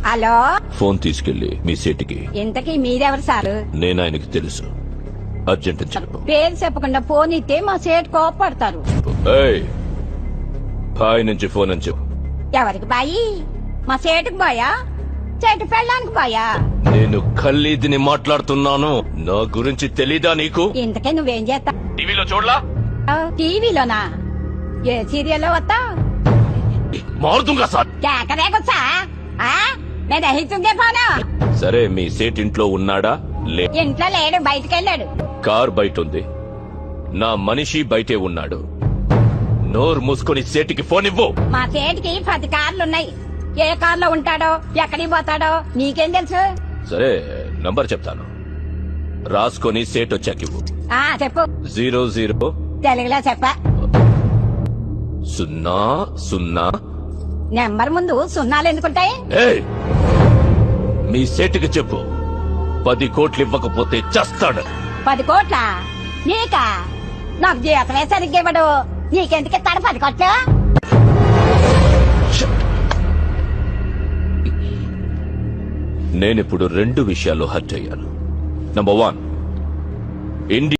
Hello, phone తీసుకెళ్లి మీ సేటికి. ఇంతకీ మీరెవరు సారు? నేను ఆయనకి తెలుసు. అర్జెంట్ అని చెప్పు. పేరు చెప్పకుండా ఫోన్ ఇస్తే మా సేటు కోపడతారు. ఏయ్, బాయ్ నుంచి ఫోన్ అని చెప్పు. ఎవరికి బాయి? మా సేటుకు బాయా? చెట్టు పెళ్ళానికి బాయా? నేను ఖల్లీదిని మాట్లాడుతున్నాను. నా గురించి తెలీదా నీకు? ఇంతకే నువ్వేం చేస్తా? టీవీలో చూడలా? టీవీలోనా? ఏ సీరియల్లో వస్తా? మారుతుంగా సార్. కేకరేకొచ్చా? నేను దహిస్తుందే పోను. సరే, మీ సేట్ ఇంట్లో ఉన్నాడా? ఇంట్లో లేడు, బయటకెళ్ళాడు. కార్ బయట ఉంది. నా మనిషి బయటే ఉన్నాడు. నోరు మూసుకొని సేటికి ఫోన్ ఇవ్వు. మా సేటికి 10 కార్లున్నాయి. ఏ కార్లో ఉంటాడో, ఎక్కడికి పోతాడో నీకేం తెలుసు? సరే, నంబర్ చెప్తాను, రాసుకొని సేట్ వచ్చాక ఇవ్వు. చెప్పు. 00 తెలుగులో చెప్పా. 00. నెంబర్ ముందు సున్నాలు ఎందుకుంటాయి? ఏయ్, మీ సేటుకి చెప్పు, 10 కోట్లు ఇవ్వకపోతే చస్తాడు. 10 కోట్ల? నీకా? నాకు జీతమే సరిగ్గా ఇవ్వడు. నీకెందుకు ఇస్తాడు 10 కోట్లు? నేనిప్పుడు 2 విషయాల్లో హర్ట్ అయ్యాను. Number 1, India